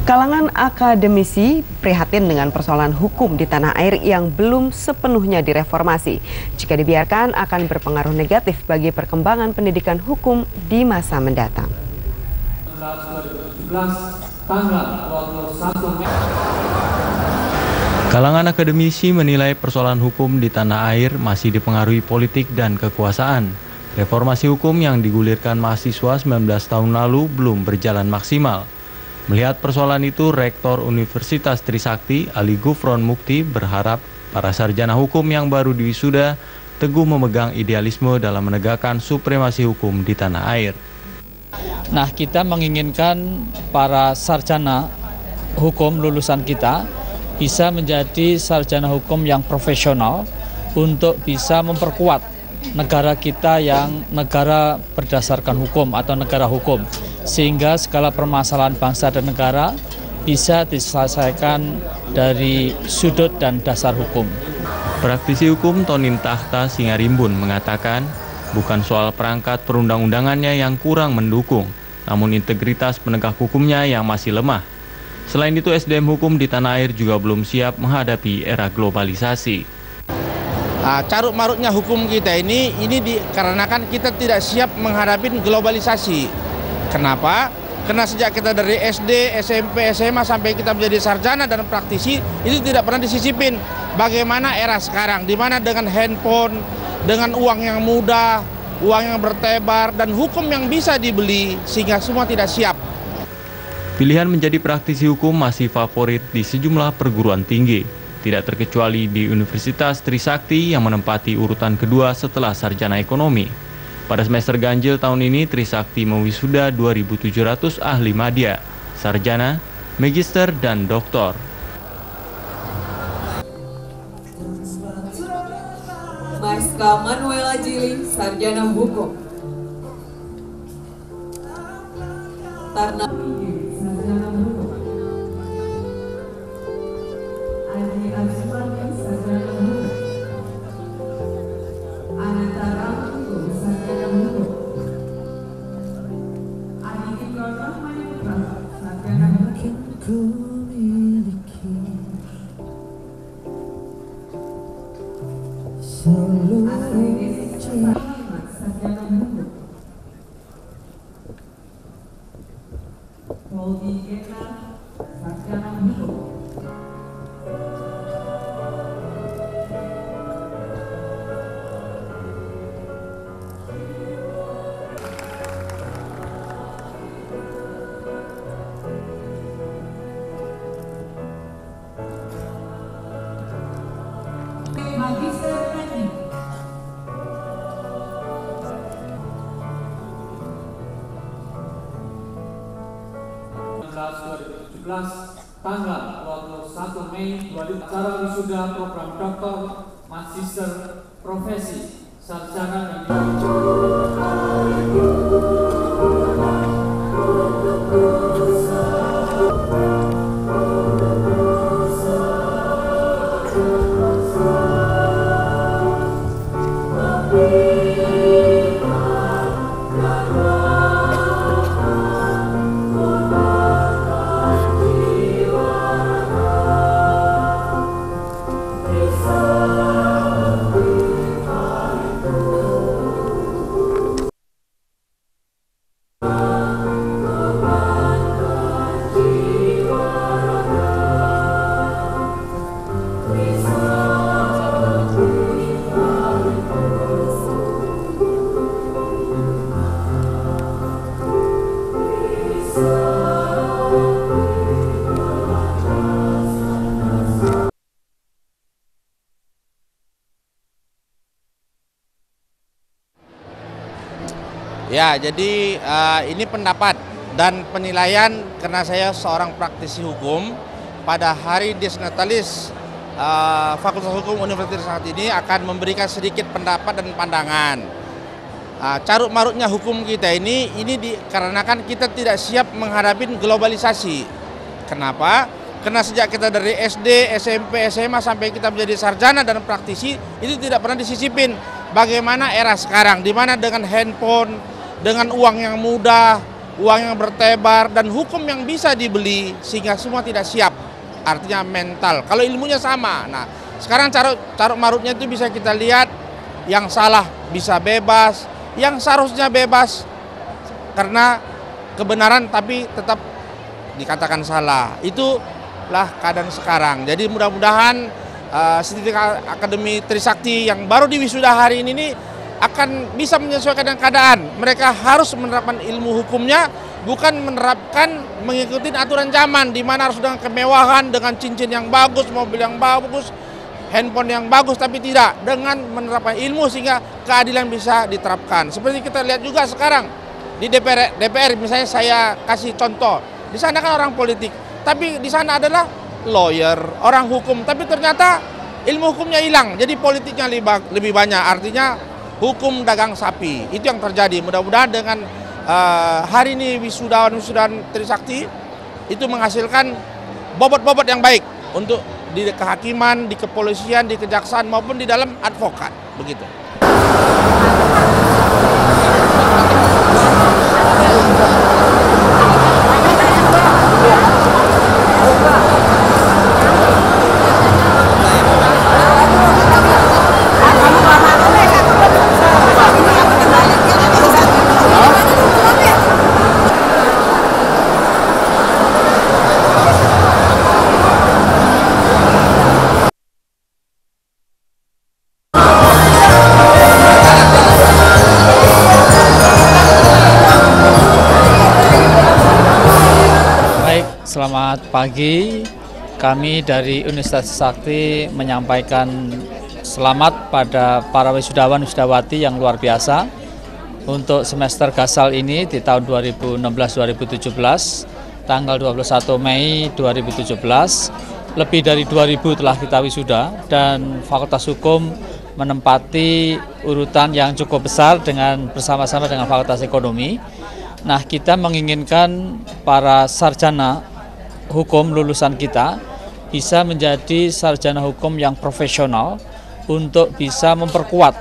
Kalangan akademisi prihatin dengan persoalan hukum di tanah air yang belum sepenuhnya direformasi. Jika dibiarkan akan berpengaruh negatif bagi perkembangan pendidikan hukum di masa mendatang. Kalangan akademisi menilai persoalan hukum di tanah air masih dipengaruhi politik dan kekuasaan. Reformasi hukum yang digulirkan mahasiswa 19 tahun lalu belum berjalan maksimal. Melihat persoalan itu, Rektor Universitas Trisakti, Ali Gufron Mukti, berharap para sarjana hukum yang baru diwisuda teguh memegang idealisme dalam menegakkan supremasi hukum di tanah air. Nah, kita menginginkan para sarjana hukum lulusan kita bisa menjadi sarjana hukum yang profesional untuk bisa memperkuat negara kita yang negara berdasarkan hukum atau negara hukum, sehingga segala permasalahan bangsa dan negara bisa diselesaikan dari sudut dan dasar hukum. Praktisi hukum Tonin Tahta Singarimbun mengatakan, bukan soal perangkat perundang-undangannya yang kurang mendukung, namun integritas penegak hukumnya yang masih lemah. Selain itu, SDM hukum di tanah air juga belum siap menghadapi era globalisasi. Caruk marutnya hukum kita ini dikarenakan kita tidak siap menghadapi globalisasi. Kenapa? Karena sejak kita dari SD, SMP, SMA sampai kita menjadi sarjana dan praktisi, itu tidak pernah disisipin. Bagaimana era sekarang, di mana dengan handphone, dengan uang yang mudah, uang yang bertebar, dan hukum yang bisa dibeli, sehingga semua tidak siap. Pilihan menjadi praktisi hukum masih favorit di sejumlah perguruan tinggi. Tidak terkecuali di Universitas Trisakti yang menempati urutan kedua setelah sarjana ekonomi. Pada semester ganjil tahun ini, Trisakti mewisuda 2.700 ahli madya, sarjana, magister, dan doktor. Mariska Manuela Jili, sarjana hukum. Tarna sarjana hukum. Adi Azwani, sarjana hukum. Ananta Ramko, sarjana hukum. Adi Imran Rahman Putra, sarjana hukum. Sarjana hukum. Poldi Gena, sarjana hukum. Magister Teknik. Tanggal 21 Mei 2000 acara wisuda program doktor, magister, profesi, sarjana dan Ya, jadi ini pendapat dan penilaian karena saya seorang praktisi hukum. Pada hari Dies Natalis Fakultas Hukum Universitas Trisakti ini akan memberikan sedikit pendapat dan pandangan. Caruk marutnya hukum kita ini dikarenakan kita tidak siap menghadapi globalisasi. Kenapa? Karena sejak kita dari SD, SMP, SMA sampai kita menjadi sarjana dan praktisi, itu tidak pernah disisipin. Bagaimana era sekarang, di mana dengan handphone, dengan uang yang mudah, uang yang bertebar, dan hukum yang bisa dibeli sehingga semua tidak siap. Artinya mental, kalau ilmunya sama. Nah, sekarang carut marutnya itu bisa kita lihat, yang salah bisa bebas, yang seharusnya bebas karena kebenaran tapi tetap dikatakan salah. Itulah keadaan sekarang. Jadi mudah-mudahan Sintetik Akademi Trisakti yang baru diwisuda hari ini akan bisa menyesuaikan dengan keadaan. Mereka harus menerapkan ilmu hukumnya, bukan menerapkan mengikuti aturan zaman di mana harus dengan kemewahan, dengan cincin yang bagus, mobil yang bagus, handphone yang bagus, tapi tidak dengan menerapkan ilmu sehingga keadilan bisa diterapkan. Seperti kita lihat juga sekarang di DPR misalnya, saya kasih contoh, di sana kan orang politik, tapi di sana adalah lawyer, orang hukum, tapi ternyata ilmu hukumnya hilang, jadi politiknya lebih banyak. Artinya hukum dagang sapi, itu yang terjadi. Mudah-mudahan dengan hari ini wisudawan Trisakti itu menghasilkan bobot-bobot yang baik untuk di kehakiman, di kepolisian, di kejaksaan maupun di dalam advokat, begitu. Selamat pagi, kami dari Universitas Trisakti menyampaikan selamat pada para wisudawan wisudawati yang luar biasa untuk semester Gasal ini di tahun 2016-2017, tanggal 21 Mei 2017, lebih dari 2.000 telah kita wisuda dan Fakultas Hukum menempati urutan yang cukup besar bersama-sama dengan Fakultas Ekonomi. Nah, kita menginginkan para sarjana hukum lulusan kita bisa menjadi sarjana hukum yang profesional untuk bisa memperkuat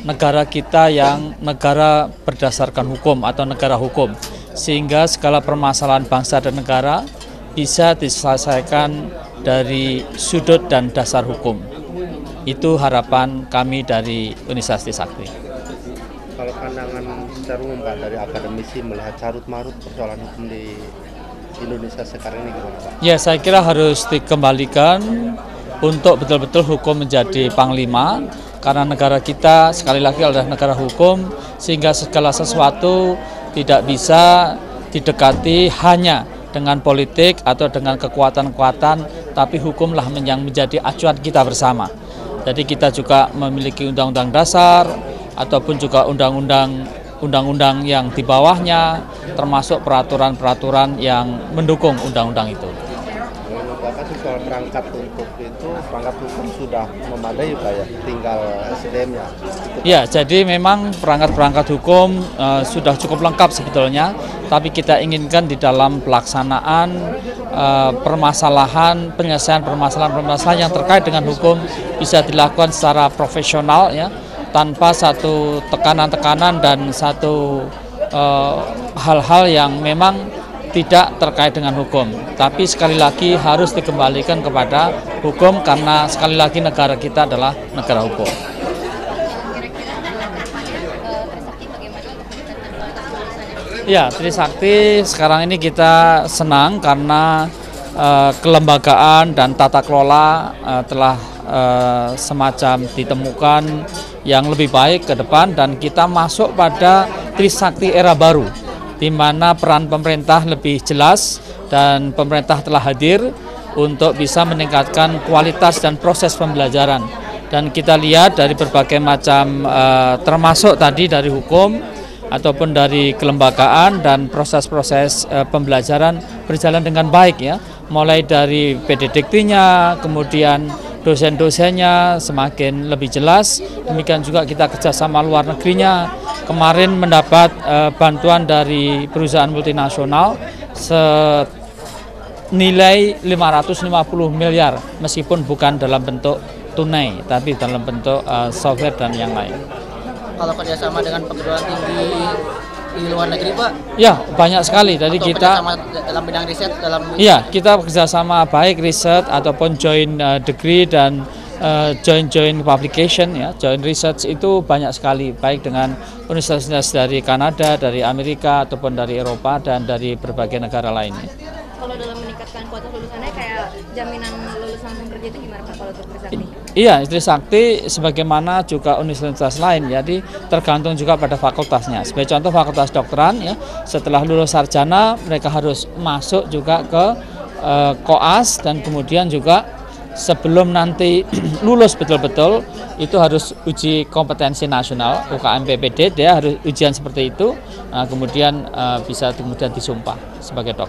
negara kita yang negara berdasarkan hukum atau negara hukum, sehingga segala permasalahan bangsa dan negara bisa diselesaikan dari sudut dan dasar hukum. Itu harapan kami dari Universitas Trisakti. Kalau pandangan secara umum Pak dari akademisi melihat carut marut persoalan hukum di Indonesia sekarang ini gimana Pak? Ya, saya kira harus dikembalikan untuk betul-betul hukum menjadi panglima, karena negara kita sekali lagi adalah negara hukum, sehingga segala sesuatu tidak bisa didekati hanya dengan politik atau dengan kekuatan-kekuatan, tapi hukumlah yang menjadi acuan kita bersama. Jadi kita juga memiliki undang-undang dasar ataupun juga undang-undang yang di bawahnya, termasuk peraturan-peraturan yang mendukung undang-undang itu. Menurut Bapak sih soal perangkat untuk itu, perangkat hukum sudah memadai Pak ya, tinggal SDM-nya. Ya, jadi memang perangkat-perangkat hukum sudah cukup lengkap sebetulnya, tapi kita inginkan di dalam pelaksanaan penyelesaian permasalahan yang terkait dengan hukum bisa dilakukan secara profesional ya, tanpa satu tekanan-tekanan dan satu hal-hal yang memang tidak terkait dengan hukum. Tapi sekali lagi harus dikembalikan kepada hukum, karena sekali lagi negara kita adalah negara hukum. Ya, Trisakti sekarang ini kita senang karena kelembagaan dan tata kelola telah semacam ditemukan yang lebih baik ke depan, dan kita masuk pada Trisakti era baru di mana peran pemerintah lebih jelas dan pemerintah telah hadir untuk bisa meningkatkan kualitas dan proses pembelajaran. Dan kita lihat dari berbagai macam termasuk tadi dari hukum ataupun dari kelembagaan, dan proses-proses pembelajaran berjalan dengan baik ya, mulai dari PDDiktinya, kemudian dosen-dosennya semakin lebih jelas. Demikian juga kita kerjasama luar negerinya. Kemarin mendapat bantuan dari perusahaan multinasional senilai 550 miliar, meskipun bukan dalam bentuk tunai, tapi dalam bentuk software dan yang lain. Kalau kerjasama dengan perguruan tinggi di luar negeri, Pak? Ya, banyak sekali. Dari atau kita dalam bidang riset dalam. Iya, kita bekerjasama baik riset ataupun joint degree dan joint publication ya, joint research itu banyak sekali, baik dengan universitas dari Kanada, dari Amerika ataupun dari Eropa dan dari berbagai negara lainnya. Kalau dalam meningkatkan kuota lulusannya kayak jaminan lulus langsung kerja itu gimana Pak kalau untuk Trisakti? Iya, Trisakti sebagaimana juga universitas lain, jadi tergantung juga pada fakultasnya. Sebagai contoh fakultas kedokteran ya, setelah lulus sarjana mereka harus masuk juga ke koas dan kemudian juga sebelum nanti lulus betul-betul itu harus uji kompetensi nasional UKM PPD, dia harus ujian seperti itu, kemudian bisa kemudian disumpah sebagai dokter.